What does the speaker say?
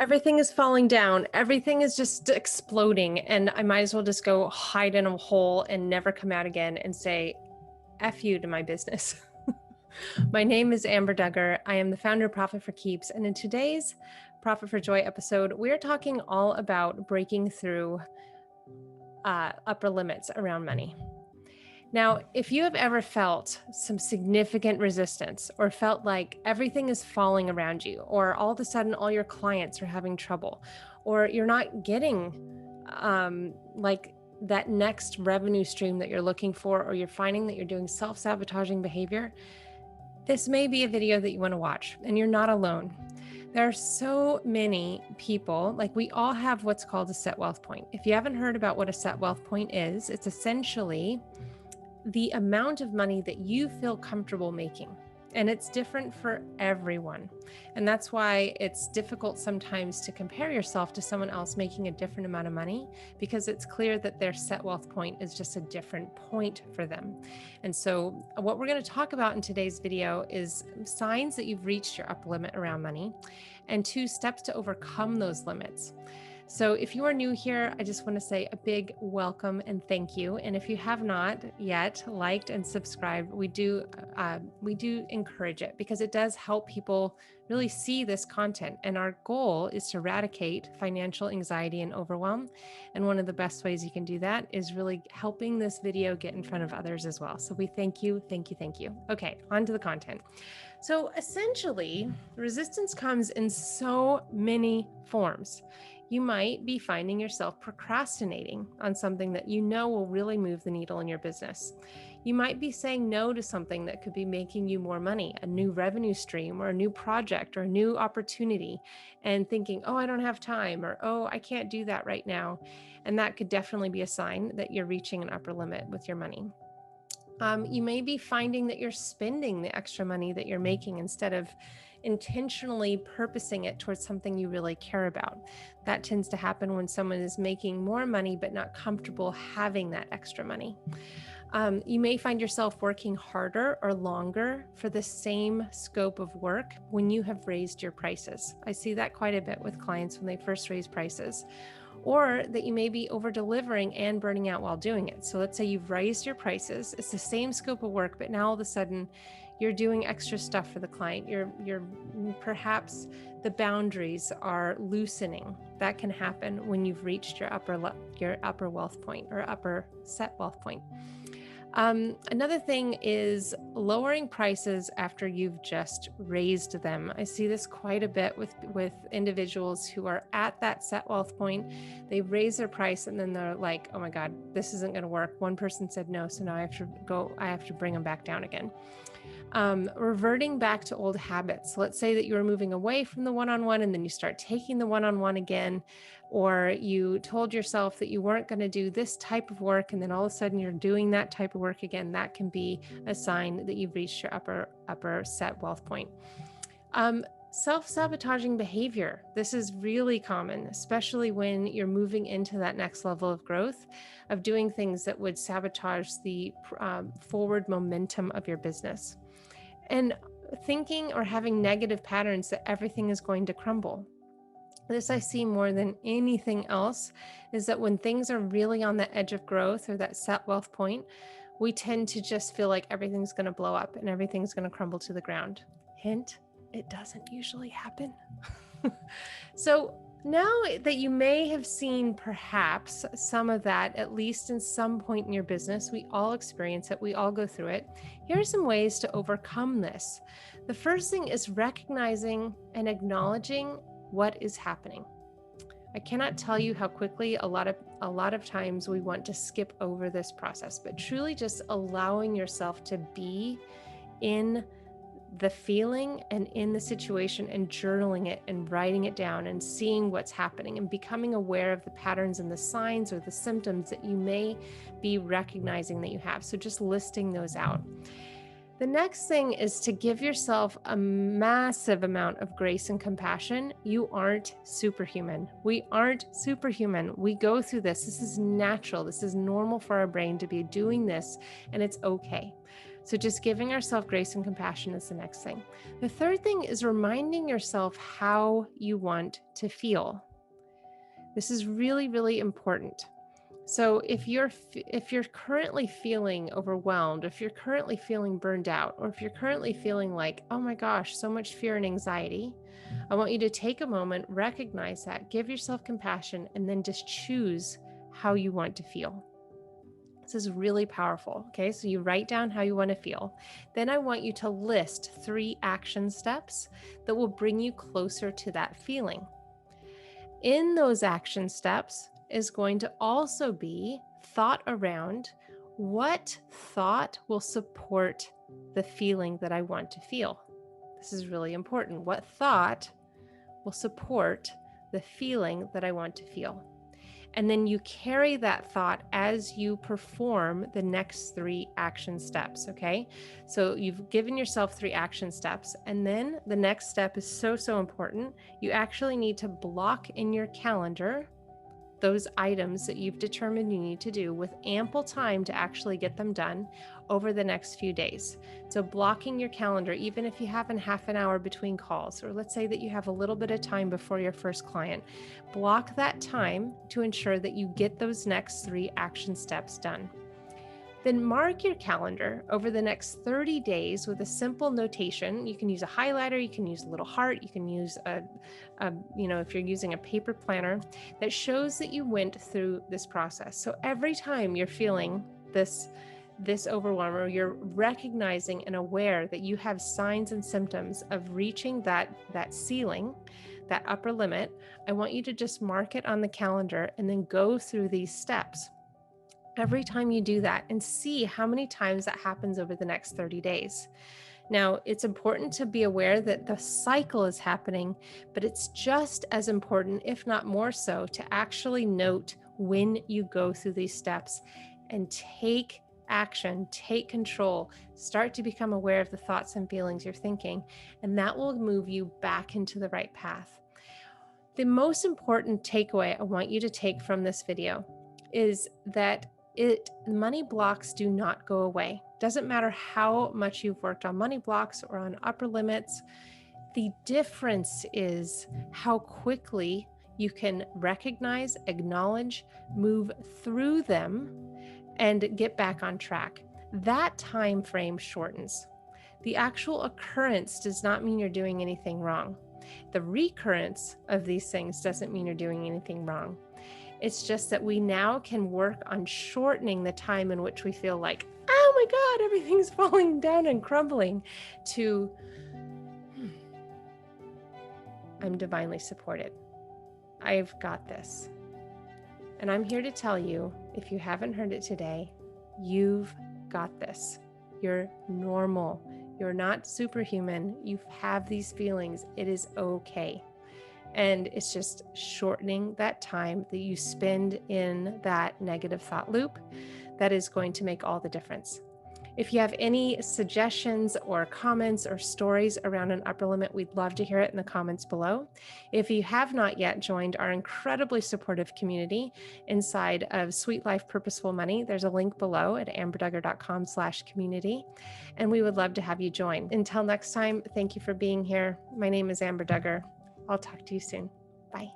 Everything is falling down. Everything is just exploding. And I might as well just go hide in a hole and never come out again and say, F you to my business. My name is Amber Duggar. I am the founder of Profit for Keeps. And in today's Profit for Joy episode, we're talking all about breaking through upper limits around money. Now, if you have ever felt some significant resistance or felt like everything is falling around you, or all of a sudden all your clients are having trouble, or you're not getting like that next revenue stream that you're looking for, or you're finding that you're doing self-sabotaging behavior, this may be a video that you want to watch, and you're not alone. There are so many people, like we all have what's called a set wealth point. If you haven't heard about what a set wealth point is, it's essentially the amount of money that you feel comfortable making. And it's different for everyone. And that's why it's difficult sometimes to compare yourself to someone else making a different amount of money, because it's clear that their set wealth point is just a different point for them. And so what we're going to talk about in today's video is signs that you've reached your upper limit around money and 2 steps to overcome those limits. So if you are new here, I just want to say a big welcome and thank you. And if you have not yet liked and subscribed, we do encourage it, because it does help people really see this content. And our goal is to eradicate financial anxiety and overwhelm. And one of the best ways you can do that is really helping this video get in front of others as well. So we thank you, thank you, thank you. Okay, on to the content. So essentially, resistance comes in so many forms. You might be finding yourself procrastinating on something that you know will really move the needle in your business. You might be saying no to something that could be making you more money, a new revenue stream or a new project or a new opportunity, and thinking, oh, I don't have time, or oh, I can't do that right now. And that could definitely be a sign that you're reaching an upper limit with your money. You may be finding that you're spending the extra money that you're making instead of intentionally purposing it towards something you really care about. That tends to happen when someone is making more money but not comfortable having that extra money. You may find yourself working harder or longer for the same scope of work when you have raised your prices. I see that quite a bit with clients when they first raise prices. Or that you may be over delivering and burning out while doing it. So let's say you've raised your prices, it's the same scope of work, but now all of a sudden you're doing extra stuff for the client. You're perhaps the boundaries are loosening. That can happen when you've reached your upper wealth point or upper set wealth point. Another thing is lowering prices after you've just raised them. I see this quite a bit with individuals who are at that set wealth point. They raise their price and then they're like, oh my God, this isn't going to work. One person said no, so now I have to bring them back down again. Reverting back to old habits. Let's say that you were moving away from the one-on-one and then you start taking the one-on-one again, or you told yourself that you weren't going to do this type of work and then all of a sudden you're doing that type of work again. That can be a sign that you've reached your upper set wealth point. Self-sabotaging behavior. This is really common, especially when you're moving into that next level of growth, of doing things that would sabotage the forward momentum of your business. And thinking or having negative patterns that everything is going to crumble. This I see more than anything else, is that when things are really on the edge of growth or that set wealth point, we tend to just feel like everything's going to blow up and everything's going to crumble to the ground. Hint, it doesn't usually happen. So now that you may have seen perhaps some of that, at least in some point in your business, we all experience it, we all go through it. Here are some ways to overcome this. The first thing is recognizing and acknowledging what is happening. I cannot tell you how quickly a lot of times we want to skip over this process, but truly just allowing yourself to be in the feeling and in the situation and journaling it and writing it down and seeing what's happening and becoming aware of the patterns and the signs or the symptoms that you may be recognizing that you have. So just listing those out. The next thing is to give yourself a massive amount of grace and compassion. You aren't superhuman. We aren't superhuman. We go through this. This is natural. This is normal for our brain to be doing this, and it's okay. So just giving ourselves grace and compassion is the next thing. The third thing is reminding yourself how you want to feel. This is really, really important. So if you're currently feeling overwhelmed, if you're currently feeling burned out, or if you're currently feeling like, oh my gosh, so much fear and anxiety, I want you to take a moment, recognize that, give yourself compassion, and then just choose how you want to feel. This is really powerful. Okay, so you write down how you want to feel. Then I want you to list 3 action steps that will bring you closer to that feeling. In those action steps is going to also be thought around what thought will support the feeling that I want to feel. This is really important. What thought will support the feeling that I want to feel? And then you carry that thought as you perform the next 3 action steps, okay? So you've given yourself 3 action steps, and then the next step is so important. You actually need to block in your calendar those items that you've determined you need to do with ample time to actually get them done over the next few days. So blocking your calendar, even if you have a half an hour between calls, or let's say that you have a little bit of time before your first client, block that time to ensure that you get those next 3 action steps done. Then mark your calendar over the next 30 days with a simple notation. You can use a highlighter, you can use a little heart, you can use if you're using a paper planner that shows that you went through this process. So every time you're feeling this overwhelm, or you're recognizing and aware that you have signs and symptoms of reaching that ceiling, that upper limit, I want you to just mark it on the calendar and then go through these steps every time you do that and see how many times that happens over the next 30 days. Now, it's important to be aware that the cycle is happening, but it's just as important, if not more so, to actually note when you go through these steps and take action, take control, start to become aware of the thoughts and feelings you're thinking, and that will move you back into the right path. The most important takeaway I want you to take from this video is that money blocks do not go away. Doesn't matter how much you've worked on money blocks or on upper limits. The difference is how quickly you can recognize, acknowledge, move through them, and get back on track. That time frame shortens. The actual occurrence does not mean you're doing anything wrong. The recurrence of these things doesn't mean you're doing anything wrong. It's just that we now can work on shortening the time in which we feel like, oh my God, everything's falling down and crumbling, to I'm divinely supported. I've got this. And I'm here to tell you, if you haven't heard it today, you've got this. You're normal. You're not superhuman. You have these feelings. It is okay. And it's just shortening that time that you spend in that negative thought loop that is going to make all the difference. If you have any suggestions or comments or stories around an upper limit, we'd love to hear it in the comments below. If you have not yet joined our incredibly supportive community inside of Sweet Life Purposeful Money, there's a link below at amberdugger.com/community, and we would love to have you join. Until next time, thank you for being here. My name is Amber Duggar. I'll talk to you soon. Bye.